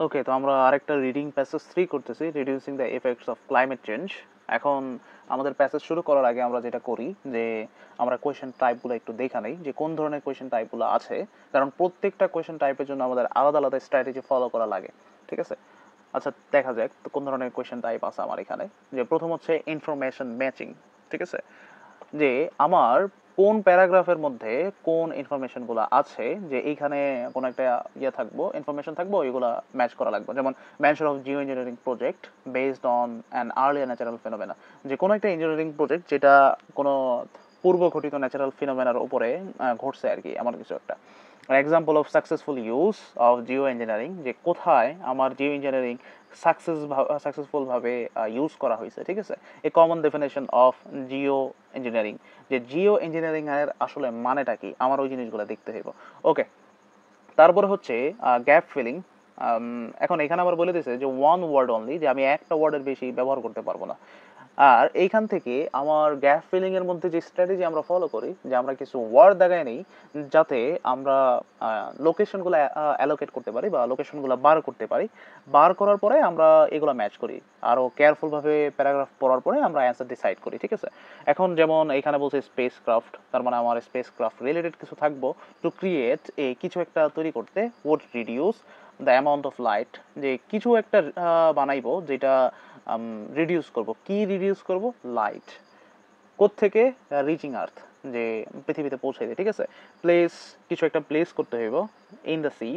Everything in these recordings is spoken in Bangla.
ওকে, তো আমরা আরেকটা রিডিং প্যাসেজ 3 করতেছি, reducing the effects of climate change. এখন আমাদের প্যাসেজ শুরু করার আগে আমরা যেটা করি যে আমরা কোয়েশ্চেন টাইপগুলো একটু দেখা নেই যে কোন ধরনের কোয়েশ্চেন টাইপগুলো আছে, কারণ প্রত্যেকটা কোয়েশ্চেন টাইপের জন্য আমাদের আলাদা আলাদা স্ট্র্যাটেজি ফলো করা লাগে। ঠিক আছে, আচ্ছা দেখা যাক তো কোন ধরনের কোয়েশ্চেন টাইপ আছে আমার এখানে। যে প্রথম হচ্ছে ইনফরমেশন ম্যাচিং। ঠিক আছে, যে আমার কোন প্যারাগ্রাফের মধ্যে কোন ইনফরমেশনগুলো আছে, যে এইখানে কোন একটা ইয়ে থাকবো, ইনফরমেশন থাকবো, ওইগুলা ম্যাচ করা লাগবে। যেমন mention of geo engineering project based on an earlier natural phenomena, যে কোনো একটা ইঞ্জিনিয়ারিং প্রজেক্ট যেটা কোনো পূর্ব ঘটিত ন্যাচারাল ফিনোমেনার উপরে ঘটছে আর কি, এমন কিছু একটা। Example of successful use of geo engineering, যে কোথায় আমার জিও ইঞ্জিনিয়ারিং সাকসেসফুলভাবে ইউজ করা হয়েছে। ঠিক আছে, a common definition of geo engineering, যে জিও ইঞ্জিনিয়ারিং এর আসলে মানেটা কি, আমার ওই জিনিসগুলো দেখতে হইব। ওকে, তারপরে হচ্ছে গ্যাপ ফিলিং। এখন এখানে আবার বলে দিয়েছে যে ওয়ান ওয়ার্ড অনলি, যে আমি একটা ওয়ার্ডের বেশি ব্যবহার করতে পারবো না। আর এইখান থেকে আমার গ্যাপ ফিলিং এর মধ্যে যে স্ট্র্যাটেজি আমরা ফলো করি, যে আমরা কিছু ওয়ার্ড দেখাই নেই যাতে আমরা লোকেশনগুলো অ্যালোকেট করতে পারি বা লোকেশনগুলো বার করতে পারি। বার করার পরে আমরা এগুলো ম্যাচ করি, আরও কেয়ারফুলভাবে প্যারাগ্রাফ পড়ার পরে আমরা অ্যান্সার ডিসাইড করি। ঠিক আছে, এখন যেমন এখানে বলছে স্পেস ক্রাফট, তার মানে আমার স্পেস ক্রাফট রিলেটেড কিছু থাকবো। টু ক্রিয়েট কিছু একটা তৈরি করতে, would reduce the amount of light, যে কিছু একটা বানাইবো যেটা রিডিউস করব। কি রিডিউস করব? লাইট। কোত্থেকে? রিচিং আর্থ, যে পৃথিবীতে পৌঁছে দেয়। ঠিক আছে, প্লেস, কিছু একটা প্লেস করতে হইব ইন দ্য সি,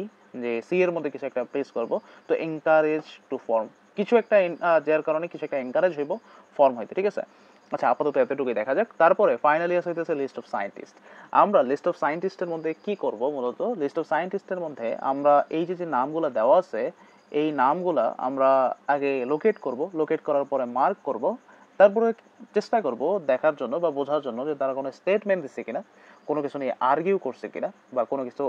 যে সি এর মধ্যে কিছু একটা প্লেস করব। তো এনকারেজ টু ফর্ম, কিছু একটা যার কারণে কিছু একটা এনকারেজ হইব ফর্ম হইতে। ঠিক আছে, আচ্ছা আপাতত এতটুকুই দেখা যাক। তারপরে ফাইনালি আছে হইতেছে লিস্ট অফ সায়েন্টিস্ট। আমরা লিস্ট অফ সায়েন্টিস্টের মধ্যে কি করব? মূলত লিস্ট অফ সায়েন্টিস্টের মধ্যে আমরা এই যে যে নামগুলো দেওয়া আছে, এই নামগুলা আমরা আগে লোকেট করব, লোকেট করার পরে মার্ক করব। তারপরে চেষ্টা করব দেখার জন্য বা বোঝার জন্য যে তারা কোনো স্টেটমেন্ট দিচ্ছে কিনা, কোনো কিছু নিয়ে আর্গিউ করছে কিনা, বা কোনো কিছু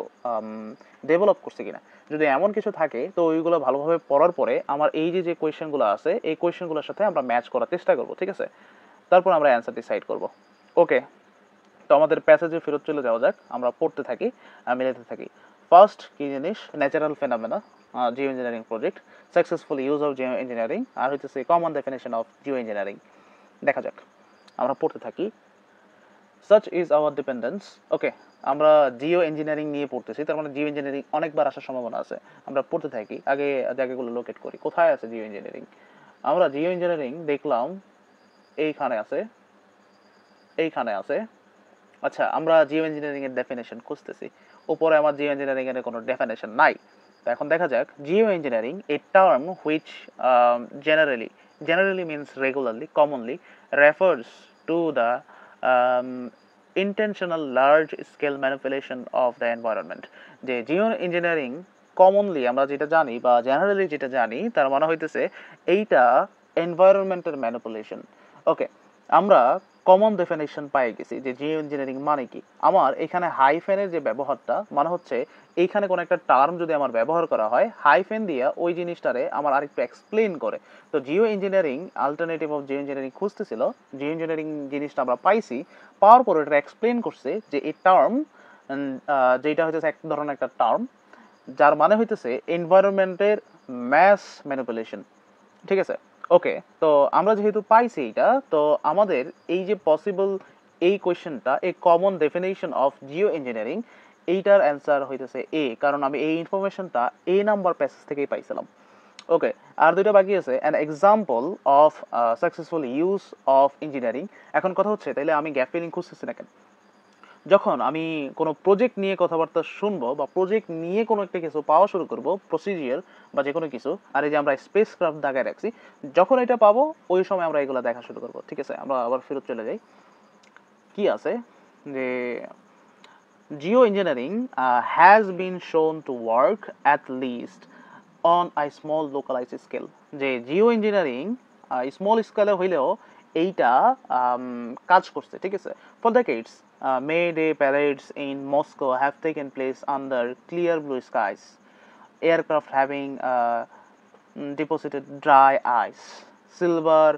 ডেভেলপ করছে কিনা। যদি এমন কিছু থাকে তো ওইগুলো ভালোভাবে পড়ার পরে আমার এই যে যে কোয়েশ্চেনগুলো আছে, এই কোয়েশ্চেনগুলোর সাথে আমরা ম্যাচ করার চেষ্টা করব। ঠিক আছে, তারপর আমরা অ্যান্সার ডিসাইড করব। ওকে, তো আমাদের প্যাসেজে ফেরত চলে যাওয়া যাক, আমরা পড়তে থাকি, মিলাতে থাকি। ফার্স্ট কি জিনিস? Natural phenomena, geo engineering project, successful use of geo engineering, আর হচ্ছে common definition of geo engineering. দেখা যাক, আমরা পড়তে থাকি। Such is our dependence. Okay, আমরা জিও ইঞ্জিনিয়ারিং নিয়ে পড়তেছি, তার মানে জিও ইঞ্জিনিয়ারিং অনেকবার আসার সম্ভাবনা আছে। আমরা পড়তে থাকি, আগে জায়গাগুলো লোকেট করি, কোথায় আছে জিও ইঞ্জিনিয়ারিং। আমরা জিও ইঞ্জিনিয়ারিং দেখলাম এইখানে আছে, এইখানে আছে। আচ্ছা, আমরা জিও ইঞ্জিনিয়ারিং এর ডেফিনেশন খুঁজতেছি, উপরে আমার জিও ইঞ্জিনিয়ারিং এর কোনো ডেফিনেশন নাই। তো এখন দেখা যাক, Jio engineering a term which generally, generally means regularly, commonly refers to the um, intentional large scale manipulation of the environment, যে জিও ইঞ্জিনিয়ারিং কমনলি আমরা যেটা জানি বা জেনারেলি যেটা জানি, তার মানে হইতেছে এইটা এনভায়রনমেন্টের ম্যানিপুলেশন। ওকে, আমরা কমন ডেফিনেশন পাই গেছি যে জিও ইঞ্জিনিয়ারিং মানে কি। আমার এখানে হাইফেনের যে ব্যবহারটা, মানে হচ্ছে এইখানে কোনো একটা টার্ম যদি আমার ব্যবহার করা হয়, হাইফেন দিয়া ওই জিনিসটারে আমার আরেকটু এক্সপ্লেন করে। তো geo engineering alternative of geo engineering খুঁজতেছিল, জিও ইঞ্জিনিয়ারিং জিনিসটা আমরা পাইছি, পাওয়ার পর এটা এক্সপ্লেন করছে যে এই টার্ম, যেটা হচ্ছে এক ধরনের একটা টার্ম, যার মানে হইতেছে এনভায়রনমেন্টের ম্যাস ম্যানিপুলেশন। ঠিক আছে, ওকে, তো আমরা যেহেতু পাইছি এটা, তো আমাদের এই যে পসিবল এই কোয়েশ্চেনটা, এই common definition of geo engineering, এইটার অ্যান্সার হইতেছে এ, কারণ আমি এই ইনফরমেশনটা এ নাম্বার প্যাসেজ থেকেই পাইছিলাম। ওকে, আর দুইটা বাকি আছে, an example of successful use of engineering. এখন কথা হচ্ছে, তাইলে আমি গ্যাপ ফিলিং খুঁজতেছি না কেন? যখন আমি কোনো প্রজেক্ট নিয়ে কথাবার্তা শুনবো বা প্রজেক্ট নিয়ে কোনো একটা কিছু পাওয়া শুরু করব, প্রসিজিয়ার বা যে কোনো কিছু, আর এই যে আমরা স্পেস ক্রাফট দাগায় রাখছি, যখন এটা পাবো ওই সময় আমরা এগুলো দেখা শুরু করবো। ঠিক আছে, আমরা আবার ফেরত চলে যাই। কি আছে যে geoengineering has been shown to work at least on a small localized scale, যে জিও ইঞ্জিনিয়ারিং স্মল স্কেলে হইলেও এইটা কাজ করছে। ঠিক আছে, for decades May Day parades in Moscow have taken place under clear blue skies, aircraft having deposited dry ice, silver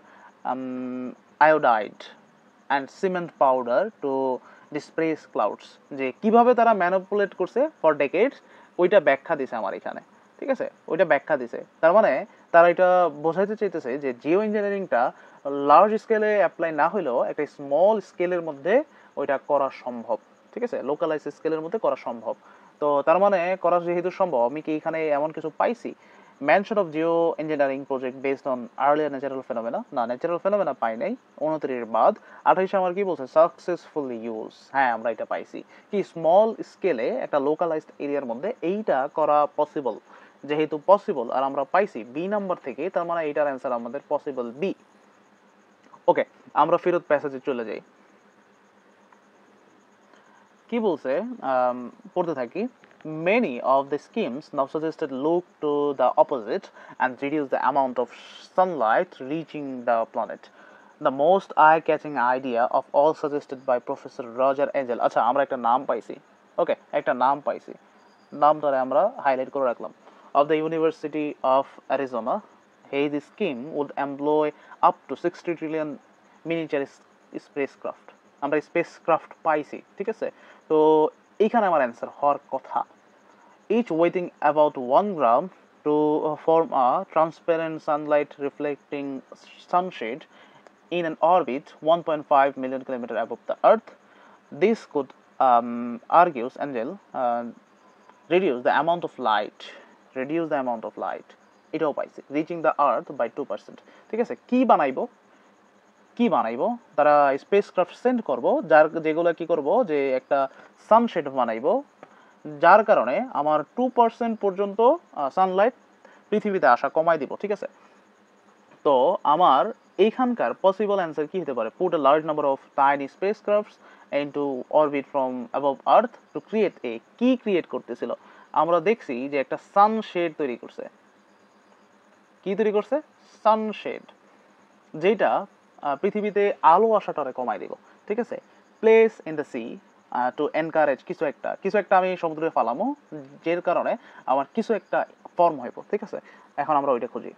iodide and cement powder to displace clouds, যে কিভাবে তারা ম্যানিপুলেট করছে ফর ডেকেডস, ওইটা ব্যাখ্যা দিছে আমার এখানে। ঠিক আছে, ওইটা ব্যাখ্যা দিছে। তার মানে তারা এটা বোঝাইতে চাইতেছে যে জিও ইঞ্জিনিয়ারিংটা লার্জ স্কেলে অ্যাপ্লাই না হলেও একটা স্মল স্কেলের মধ্যে ওইটা করা সম্ভব। ঠিক আছে, লোকালাইজ স্কেলের মধ্যে করা সম্ভব। তো তার মানে করা যেহেতু সম্ভব, আমি কি এখানে এমন কিছু পাইছি mention of geo engineering project based on earlier natural phenomena? না, ন্যাচারাল ফেনোমেনা পাই নাই। 29 বাদ 28 আমার কি বলছে, সাকসেসফুলি ইউজ। হ্যাঁ, আমরা এটা পাইছি কি স্মল স্কেলে একটা লোকালাইজড এরিয়ার মধ্যে এইটা করা পসিবল। যেহেতু পসিবল আর আমরা পাইছি বি নাম্বার থেকে, তার মানে এইটার অ্যান্সার আমাদের পসিবল বি। ওকে, আমরা ফেরত প্যাসেজে চলে যাই। কি বলছে, পড়তে থাকি। Many of the schemes now suggested look to the opposite and reduce the amount of sunlight reaching the planet. The most eye-catching idea of all suggested by Professor Roger Angel. আচ্ছা, আমরা একটা নাম পাইছি। ওকে, একটা নাম পাইছি, নামটারে আমরা হাইলাইট করে রাখলাম। Of the University of Arizona, his scheme would employ up to 60 trillion miniature spacecraft. আমরা স্পেসক্রাফট পাইছি, ঠিক আছে। তো এইখানে আমার অ্যান্সার হওয়ার কথা, each weighing about 1 gram to form a transparent sunlight reflecting sunshade in an orbit 1.5 million kilometers above the Earth. This could, argues Angel, reduce the amount of light এটাও পাইছি, রিচিং দ্য আর্থ বাই 2%। ঠিক আছে, কি বানাইবো তারা স্পেসক্রাফট সেন্ড করব, যেগুলো কি করব যে একটা সানশেড বানাইবো, যার কারণে আমার 2% পর্যন্ত সানলাইট পৃথিবীতে আসা কমাই দিব। ঠিক আছে, তো আমার এইখানকার পসিবল অ্যান্সার কি হতে পারে, put a large number of tiny spacecrafts into orbit from above earth to create কি ক্রিয়েট করতেছিল, আমরা দেখছি যে একটা সানশেড তৈরি করছে। কি তৈরি করছে? সানশেড, যেটা পৃথিবীতে আলো আসাটারে কমাই দিব। ঠিক আছে, place in the sea to encourage কিছু একটা আমি সমুদ্রে ফালামো, যের কারণে আমার কিছু একটা ফর্ম হইব। ঠিক আছে, এখন আমরা ওইটা খুঁজি।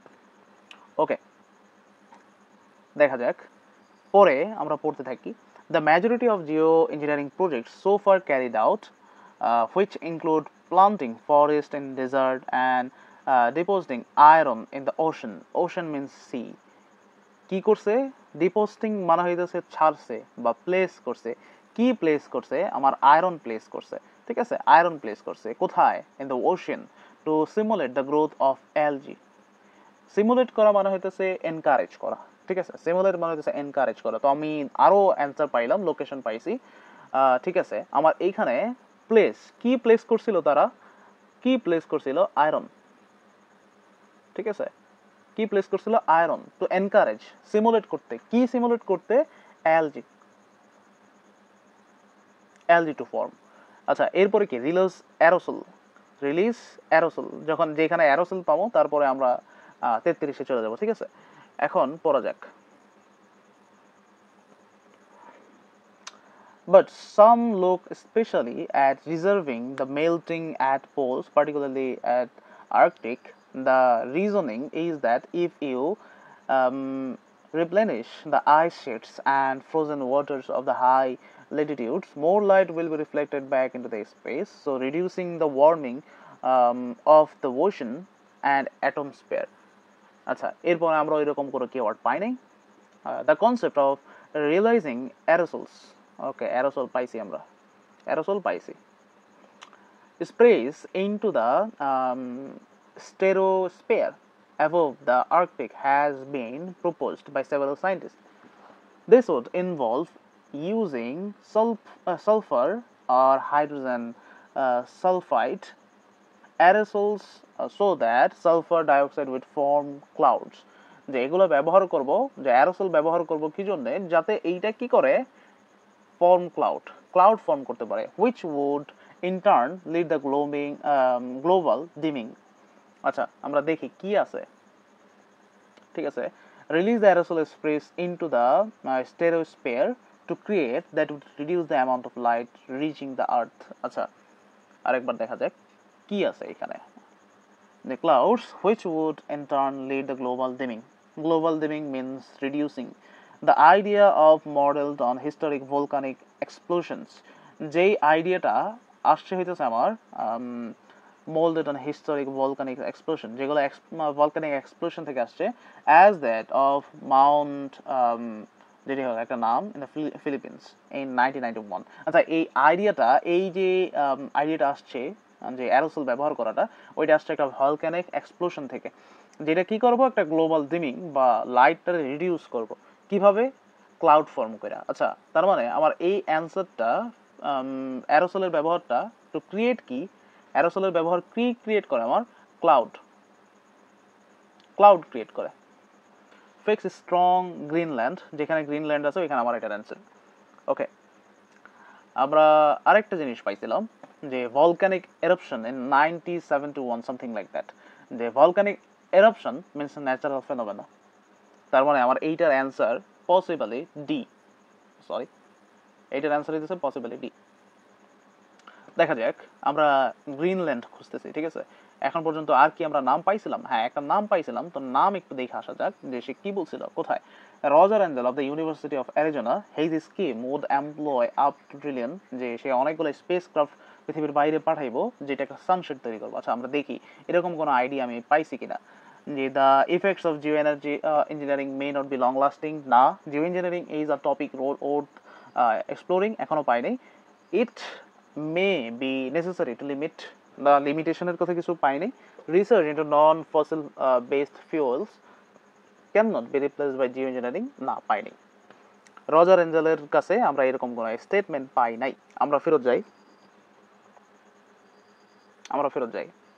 ওকে, দেখা যাক, পরে আমরা পড়তে থাকি। The majority of geo engineering projects so far carried out, which include planting forest in desert and depositing iron in the ocean. Ocean means sea. কি করছে? ডিপোস্টিং মানে হইতেছে ছাড়ছে বা প্লেস করছে। কি প্লেস করছে? আমার আয়রন প্লেস করছে। ঠিক আছে, আয়রন প্লেস করছে কোথায়? In the ocean to simulate the growth of algae. Simulate করা মানে হইতেছে এনকারেজ করা। ঠিক আছে, সিমুলেট মানে হইতেছে এনকারেজ করা। তো আমি আরো অ্যান্সার পাইলাম, লোকেশন পাইছি। ঠিক আছে, আমার এইখানে প্লেস, কি প্লেস করছিল তারা? কি প্লেস করছিল? আয়রন। ঠিক আছে, কি প্লেস করছিল? আয়রন। টু এনকারেজ, সিমুলেট করতে, কি সিমুলেট করতে? Algae, algae to form. আচ্ছা, এরপরে কি? রিলিজ অ্যারোসল, যখন যেখানে অ্যারোসল পাবো তারপরে আমরা 33-এ চলে যাব। ঠিক আছে, এখন পড়া যাক। But some look especially at reserving the melting at poles, particularly at Arctic. The reasoning is that if you um, replenish the ice sheets and frozen waters of the high latitudes, more light will be reflected back into the space, so reducing the warming of the ocean and atmosphere. আচ্ছা, এরপর আমরা ওইরকম করে কিওয়ার্ড পাই নাই। The concept of realising aerosols. Okay, aerosol পাইছি, আমরা অ্যারোসল পাইছি। Sprays into the stratosphere above the Arctic has been proposed by several scientists. This would involve using sulfur or hydrogen sulfide aerosols so that sulfur dioxide would form clouds. যে এগুলো ব্যবহার করব, যে অ্যারোসল ব্যবহার করব কি জন্য? যাতে এইটা কি করে? ফর্ম ক্লাউড ফর্ম করতে পারে, which would in turn lead the global dimming. আচ্ছা, আমরা দেখি কি আছে। ঠিক আছে, release the aerosol sprays into the stratosphere to create that would reduce the amount of light reaching the earth. আচ্ছা, আরেকবার দেখা যাক কি আছে এখানে। The clouds, which would in turn lead the global dimming. Global dimming means reducing. The idea of modeled on historic volcanic explosions. যেই আইডিয়াটা আসছে হইতেছে আমার molded on historic volcanic explosion, যেগুলো volcanic explosion থেকে আসছে, as that of Mount যেটি হলো একটা নাম in the Philippines in 1991. আচ্ছা, এই আইডিয়াটা, এই যে আইডিয়াটা আসছে যে অ্যারোসল ব্যবহার করাটা, ওইটা আসছে একটা ভলক্যানিক এক্সপ্লোশন থেকে, যেটা কি করব, একটা গ্লোবাল ডিমিং বা লাইটটা রিডিউস করব কিভাবে, ক্লাউড ফর্ম করে। আচ্ছা, তার মানে আমার এই অ্যান্সারটা, অ্যারোসলের ব্যবহারটা টু ক্রিয়েট কি, অ্যারোসলের ব্যবহার কি ক্রিয়েট করে, আমার ক্লাউড ক্রিয়েট করে। ফিক্স স্ট্রং গ্রিনল্যান্ড, যেখানে গ্রিনল্যান্ড আছে ওইখানে আমার এটার অ্যান্সার। ওকে, আমরা আরেকটা জিনিস পাইছিলাম যে volcanic eruption in 1971 something like that, যে volcanic eruption means natural phenomena. তার মানে আমার এইটার অ্যান্সার পসিবলি ডি, সরি, এইটার অ্যান্সার হইতেছে পসিবলি ডি। দেখা যাক, আমরা গ্রিনল্যান্ড খুঁজতেছি, ঠিক আছে। এখন পর্যন্ত আর কি আমরা নাম পাইছিলাম? হ্যাঁ, একটা নাম পাইছিলাম, তো নাম একটু দেখে আসা যাক যে সে কি বলছিল, কোথায়। Roger Angel of the University of Arizona, his scheme would employ up to trillion, যে সে অনেকগুলো স্পেস ক্রাফট পৃথিবীর বাইরে পাঠাইবো, যেটা একটা সানসেট তৈরি করবো। আচ্ছা, আমরা দেখি এরকম কোনো আইডিয়া আমি পাইছি কিনা। যে the effects of geo energy engineering may not be long lasting, না, geo engineering is a topic worth exploring, এখনো পাইনি। It may be necessary to limit, the লিমিটেশনের কথা কিছু পাইনি। Research into non fossil based fuels can not be replaced by geo engineering, না, পাইনি। রজার এঞ্জেলের কাছে আমরা এরকম কোনো স্টেটমেন্ট পাই নাই। আমরা ফেরত যাই,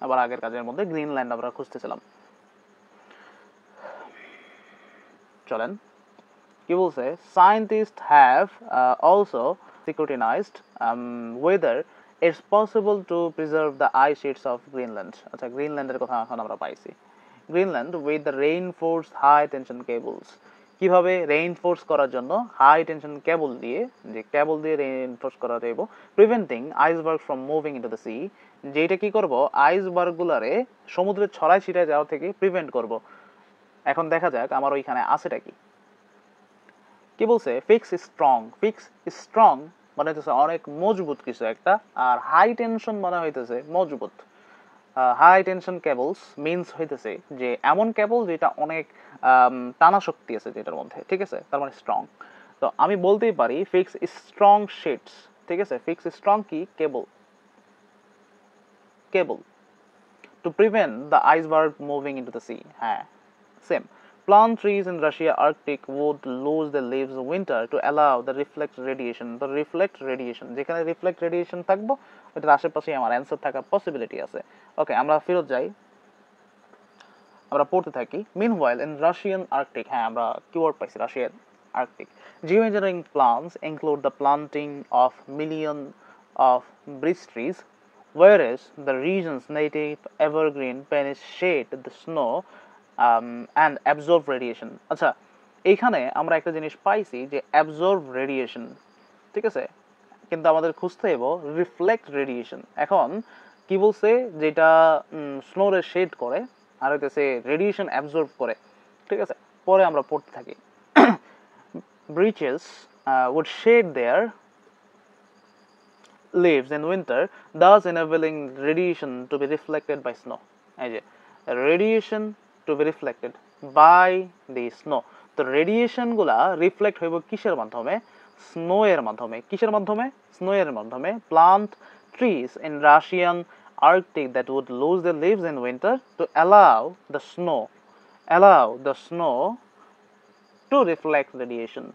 আবার আগের কাজের মধ্যে গ্রিনল্যান্ড আমরা খুঁজতেছিলাম। চলেন, কি বলছে, scientist have also scrutinized whether it's possible to preserve the ice sheets of Greenland. আচ্ছা, গ্রিনল্যান্ডের কথা এখন আমরা পাইছি। Greenland with the reinforced high tension cables, কিভাবে রেইনফোর্স করার জন্য হাই টেনশন কেবল দিয়ে, যে কেবল দিয়ে রেইনফোর্স করা যাইব, preventing iceberg from moving into the C, যেটা কি করব, আইসবার্গগুলারে সমুদ্রে ছড়াই ছিটায় যাওয়া থেকে প্রিভেন্ট করব। এখন দেখা যাক আমার ওইখানে আছেটা কি। কি বলছে, ফিক্স স্ট্রং মানে হইতেছে অনেক মজবুত কিছু একটা, আর হাই টেনশন মানে হইতেছে মজবুত। হাই টেনশন কেবলস মিনস হইতেছে যে এমন কেবল যেটা অনেক টানা শক্তি আছে যেটার মধ্যে, ঠিক আছে, তার মানে স্ট্রং। তো আমি বলতেই পারি ফিক্স স্ট্রং শিটস, ঠিক আছে, ফিক্স স্ট্রং কি, cable to prevent the iceberg moving into the sea. হ্যাঁ, same. Plant trees in Russia Arctic would lose their leaves in winter to allow the reflect radiation. The reflect radiation, যেখানে reflect radiation থাকবো ওটার আশেপাশে আমার অ্যান্সার থাকার পসিবিলিটি আছে। ওকে, আমরা ফেরত যাই, আমরা পড়তে থাকি। Meanwhile in Russian Arctic, হ্যাঁ, আমরা কিওয়ার্ড পাইছি, Russian Arctic. Geoengineering plans include the planting of millions of beech trees, whereas the region's native evergreen penis shade the snow and absorb radiation. আচ্ছা, এইখানে আমরা একটা জিনিস পাইছি যে absorb radiation, ঠিক আছে, কিন্তু আমাদের খুঁজতে হইব রিফ্লেক্ট রেডিয়েশন। এখন কি বলছে, যেটা স্নোরে শেড করে আর হইতেছে রেডিয়েশন অ্যাবজর্ব করে, ঠিক আছে, পরে আমরা পড়তে থাকি। Breaches would shade their leaves in winter, thus enabling radiation to be reflected by snow. এই যে radiation to be reflected by the snow, তো রেডিয়েশন গুলা রিফ্লেক্ট হইব কিসের মাধ্যমে, স্নো এর মাধ্যমে। কিসের মাধ্যমে, স্নো এর মাধ্যমে। Plant trees in Russian Arctic that would lose the leaves in winter to allow the snow to reflect radiation.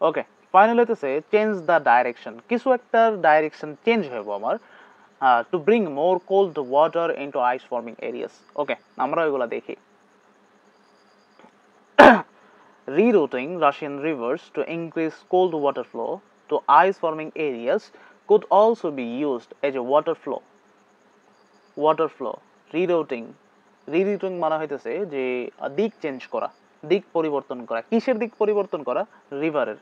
Okay, final হইতেছে চেঞ্জ দ্য ডাইরেকশন, কিছু একটা ডাইরেকশন চেঞ্জ হইব আমার, to bring more cold water into ice forming areas. ওকে, আমরা ওইগুলা দেখি। Rerouting Russian rivers to increase cold water flow to ice forming areas could also be used as a water flow. Rerouting মানে হইতেছে যে দিক চেঞ্জ করা, দিক পরিবর্তন করা। কিসের দিক পরিবর্তন করা, রিভারের,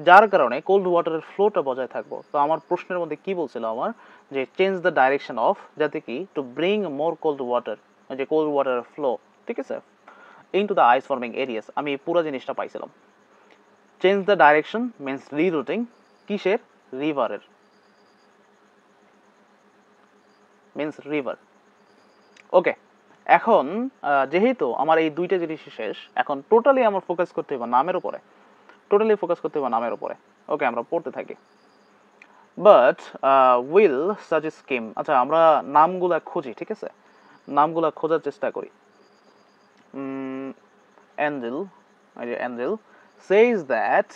যার কারণে কোল্ড ওয়াটারের ফ্লোটা বজায় থাকবো। তো আমার প্রশ্নের মধ্যে কি বলছিল আমার, যে চেঞ্জ দ্য ডাইরেকশন অফ, যাতে কি to bring more cold water, যে কোল্ড ওয়াটার ফ্লো, ঠিক আছে, into the ice forming areas. আমি পুরো জিনিসটা পাইছিলাম। Change the direction means rerouting, কিসের, রিভারের। Means river. ওকে, এখন যেহেতু আমার এই দুইটা জিনিসই শেষ, এখন টোটালি আমার ফোকাস করতে হবে নামের উপরে, ওকে, আমরা পড়তে থাকি। But will such a scheme, আচ্ছা আমরা নামগুলা খুঁজি, ঠিক আছে, নামগুলা খোঁজার চেষ্টা করি। Angel, Angel says that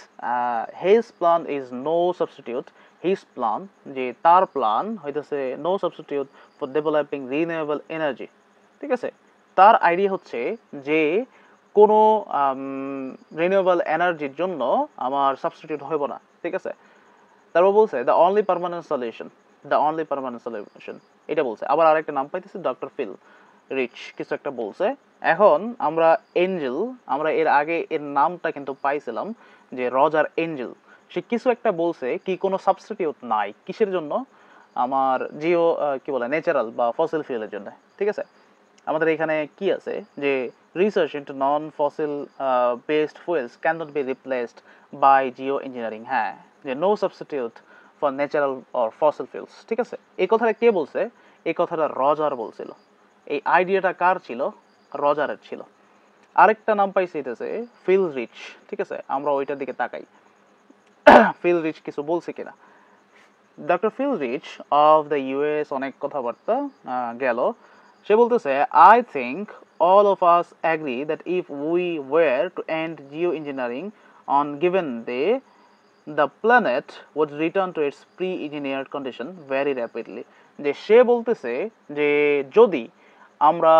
his plan is no substitute, his plan যে তার প্ল্যান হইতেছে no substitute for developing renewable energy, ঠিক আছে, তার আইডিয়া হচ্ছে যে কোনো রিনিউয়েবল এনার্জির জন্য আমার সাবস্টিটিউট হইব না, ঠিক আছে। তারপর বলছে দ্য অনলি পার্মানেন্ট সলিউশন, এটা বলছে। আবার আরেকটা নাম পাইতেছে ডক্টর ফিল রিচ, কিছু একটা বলছে। এখন আমরা এঞ্জেল, আমরা এর আগে এর নামটা কিন্তু পাইছিলাম যে রজার এঞ্জেল, সে কিছু একটা বলছে কি কোনো সাবস্টিটিউট নাই কিসের জন্য, আমার জিও কি বলে ন্যাচারাল বা ফসিল ফিউলের জন্য, ঠিক আছে। আমাদের এখানে কি আছে যে research into non fossil based fuels can not be replaced by geo engineering, হ্যাঁ, যে no substitute for natural or fossil fuels, ঠিক আছে। এই কথাটা কে বলছে? এই কথাটা রজার বলছিল। এই আইডিয়াটা কার ছিল? রজারের ছিল। আরেকটা নাম পাইছে এটাছে ফিল রিচ, ঠিক আছে, আমরা ওইটার দিকে তাকাই ফিল রিচ কিছু বলছে কিনা। Doctor Phil Rich of the US অনেক কথাবার্তা গেল, সে বলতেছে I think all of us agree that if we were to end geoengineering on given day, the planet would return to its pre-engineered condition very rapidly. যে সে বলতেছে যে যদি আমরা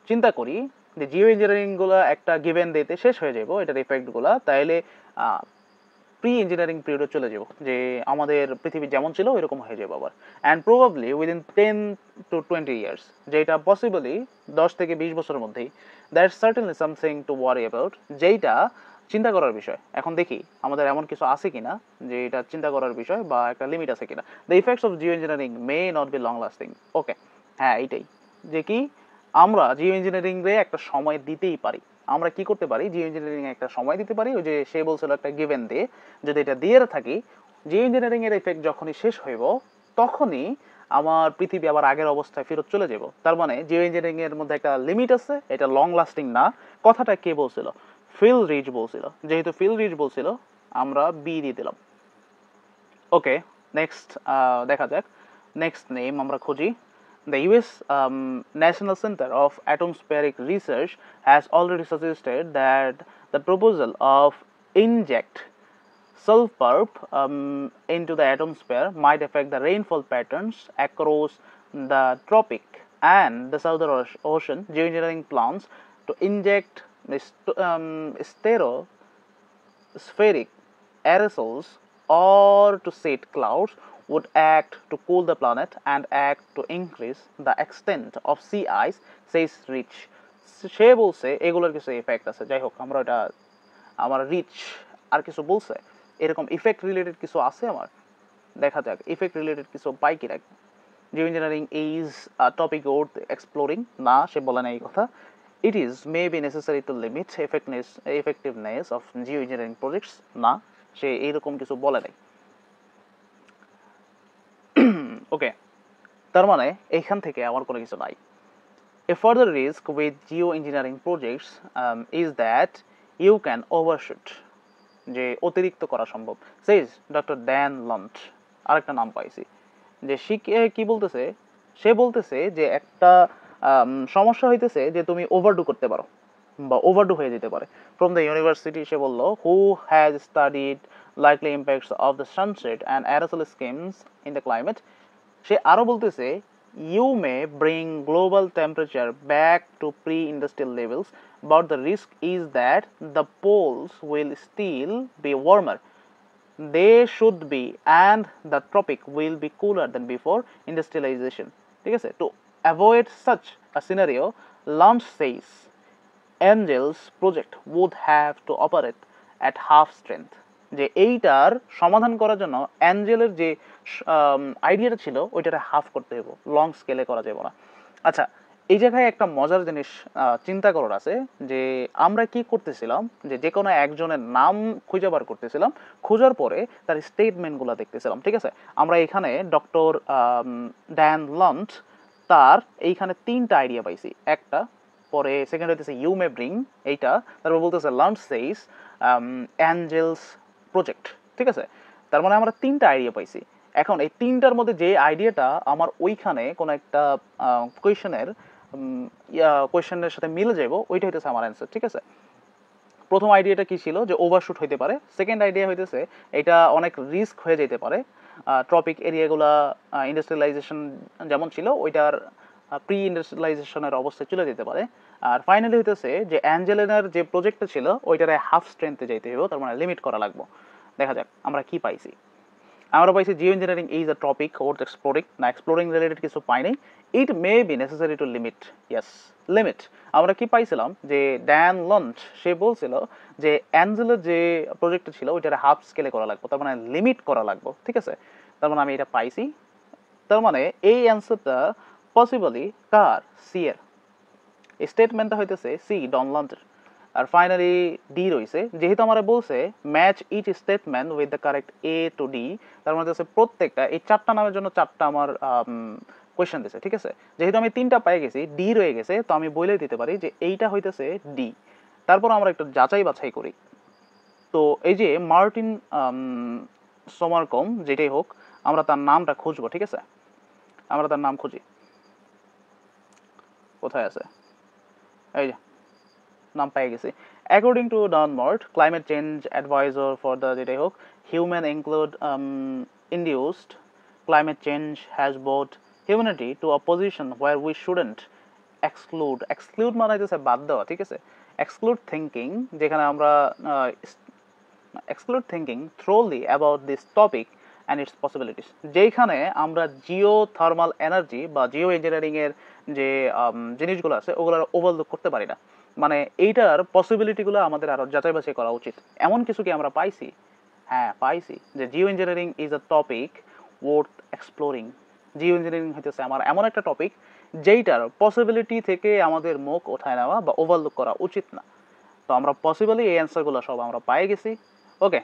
চিন্তা করি যে জিও ইঞ্জিনিয়ারিং গুলা একটা গিভেন ডেতে শেষ হয়ে যাবো, এটার ইফেক্ট গুলা, তাইলে প্রি ইঞ্জিনিয়ারিং পিরিয়ডে চলে যাব, যে আমাদের পৃথিবী যেমন ছিল ওইরকম হয়ে যাবে আবার, and probably within 10 to 20 years, যেটা পসিবলি 10 থেকে 20 বছরের মধ্যেই। That's certainly something to worry about, যেইটা চিন্তা করার বিষয়। এখন দেখি আমাদের এমন কিছু আছে কিনা যে এটা চিন্তা করার বিষয় বা একটা লিমিট আছে কিনা। The effects of geo engineering may not be long lasting, okay, হ্যাঁ এইটাই, যে কি আমরা জিও ইঞ্জিনিয়ারিং রে একটা সময় দিতেই পারি। আমরা কি করতে পারি? জিও ইঞ্জিনিয়ারিং এ একটা সময় দিতে পারি, ওই যে সে বলছিল একটা গিভেন দিয়ে, যদি এটা দিয়ে থাকি, জিও ইঞ্জিনিয়ারিং এর ইফেক্ট যখনই শেষ হইব তখনই আমার পৃথিবী আবার আগের অবস্থায় ফেরত চলে যাব। তার মানে জিও ইঞ্জিনিয়ারিং এর মধ্যে একটা লিমিট আছে, এটা লং লাস্টিং না। কথাটা কে বলছিল? ফিল রিচ বলছিল। যেহেতু ফিল রিচ বলছিল, আমরা বি দিয়ে দিলাম। ওকে, নেক্সট দেখা যাক, নেক্সট নেম আমরা খুঁজি। The US National Center of Atmospheric Research has already suggested that the proposal of inject sulfur into the atmosphere might affect the rainfall patterns across the tropic and the southern ocean. Geoengineering plans to inject stratospheric aerosols or to set clouds would act to cool the planet and act to increase the extent of sea ice, says Rich. সে বলছে এগুলোর কিছু ইফেক্ট আছে। যাই হোক, আমরা এটা আমার রিচ আর কিছু বলছে এরকম ইফেক্ট রিলেটেড কিছু আছে আমার, দেখা যাক ইফেক্ট রিলেটেড কিছু পাই কিনা। Jio engineering is topic worth exploring, না সে বলে না এই কথা। It is May be necessary to limit effectiveness of geo engineering projects, না সে এইরকম কিছু বলে নাই। ওকে, তার মানে এইখান থেকে আমার কোনো কিছু নাই। A further risk with geoengineering projects is that you can overshoot, যে অতিরিক্ত করা সম্ভব, says ডক্টর ড্যান লন্ট। আরেকটা নাম পাইছি, যে কি বলতেছে, সে বলতেছে যে একটা সমস্যা হইতেছে যে তুমি ওভারডু করতে পারো বা ওভারডু হয়ে যেতে পারে। ফ্রম দ্য ইউনিভার্সিটি সে বলল, who has studied likely impacts of the sunset and aerosol schemes in the climate. সে আরও বলতেছে you may bring global temperature back to pre-industrial levels, but the risk is that the poles will still be warmer. They should be, and the tropic will be cooler than before industrialization. ঠিক আছে, to avoid such a scenario, Lunt says Angel's project would have to operate at half strength. যে এইটার সমাধান করার জন্য অ্যাঞ্জেলের যে আইডিয়াটা ছিল ওইটারে হাফ করতে হবে, লং স্কেলে করা যাবে না। আচ্ছা, এই জায়গায় একটা মজার জিনিস চিন্তা করার আছে যে আমরা কি করতেছিলাম যে কোনো একজনের নাম খুঁজে বার করতেছিলাম, খোঁজার পরে তার স্টেটমেন্টগুলো দেখতেছিলাম। ঠিক আছে, আমরা এখানে ডক্টর ড্যান লন্ট তার এইখানে 3টা আইডিয়া পাইছি। একটা, পরে সেকেন্ড হইতেছে ইউ মে ব্রিং, এইটা, তারপর বলতেছে লন্ট সেইস অ্যাঞ্জেলস প্রজেক্ট। ঠিক আছে, তার মানে আমরা 3টা আইডিয়া পাইছি। এখন এই 3টার মধ্যে যে আইডিয়াটা আমার ওইখানে কোনো একটা কোয়েশ্চেনের সাথে মিলে যাব, ওইটা হইতেছে আমার অ্যান্সার। ঠিক আছে, প্রথম আইডিয়াটা কি ছিল যে ওভারশুট হইতে পারে। সেকেন্ড আইডিয়া হইতেছে এটা অনেক রিস্ক হয়ে যেতে পারে, ট্রপিক এরিয়াগুলা ইন্ডাস্ট্রিয়ালাইজেশন যেমন ছিল ওইটার প্রি ইন্ডাস্ট্রিয়ালাইজেশনের অবস্থায় চলে যেতে পারে। আর ফাইনালি হইতেছে যে অ্যাঞ্জেলিনার যে প্রজেক্টটা ছিল ওইটারে হাফ স্ট্রেংথে যাইতে হবে, তার মানে লিমিট করা লাগবে। দেখা যাক আমরা কি পাইছি। আমরা পাইছি geo engineering is a topic worth exploring, না এক্সপ্লোরিং রিলেটেড কিছু পাই নাই। It may be necessary to limit, yes limit. আমরা কি পাইছিলাম যে ড্যান লঞ্চ সে বলছিল যে অ্যাঞ্জেলের যে প্রজেক্টটা ছিল ওইটার হাফ স্কেলে করা লাগবে, তার মানে লিমিট করা লাগবে। ঠিক আছে, তার মানে আমি এটা পাইছি। তার মানে এই অ্যান্সারটা পসিবলি কার, সি এর। স্টেটমেন্টটা হইতেছে সি ডন লঞ্চের। আর ফাইনালি ডি রয়েছে, যেহেতু আমরা বলছে match each statement with the correct A to D, তার মানে হচ্ছে প্রত্যেকটা এই 4টা নামের জন্য 4টা আমার কোয়েশ্চেন দিছে। ঠিক আছে, যেহেতু আমি 3টা পাই গেছি, ডি রয়ে গেছে, তো আমি বলে দিতে পারি যে এইটা হইতেছে ডি। তারপর আমরা একটু যাচাই বাছাই করি। তো এই যে মার্টিন সমারকম যেটাই হোক, আমরা তার নামটা খুঁজবো। ঠিক আছে, আমরা তার নাম খুঁজি, কোথায় আছে, এই যে নাম পেয়ে গেছি। অ্যাকর্ডিং টু ডানমার্ট climate change adviser for the যেটাই হোক human include induced climate change has both humanity to a position where we shouldn't exclude মানে হচ্ছে বাদ দেওয়া। ঠিক আছে, এক্সক্লুড থিঙ্কিং, যেখানে আমরা exclude thinking thoroughly about this topic and it's possibilities, যেইখানে আমরা জিও থার্মাল এনার্জি বা জিও ইঞ্জিনিয়ারিং এর যে জিনিসগুলো আছে ওগুলো ওভারলুক করতে পারি না। মানে এইটার পসিবিলিটিগুলো আমাদের আরো যাচাই বাছাই করা উচিত। এমন কিছু কি আমরা পাইছি? হ্যাঁ পাইছি, যে geo engineering is a topic worth exploring. Jio engineering হইতেছে আমার এমন একটা টপিক যেইটার পসিবিলিটি থেকে আমাদের মুখ ওঠায় নেওয়া বা ওভারলুক করা উচিত না। তো আমরা পসিবলি এই অ্যান্সারগুলো সব আমরা পাই গেছি। ওকে,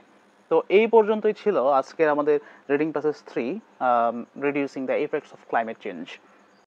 তো এই পর্যন্তই ছিল আজকের আমাদের reading passage 3, reducing the effects of climate change.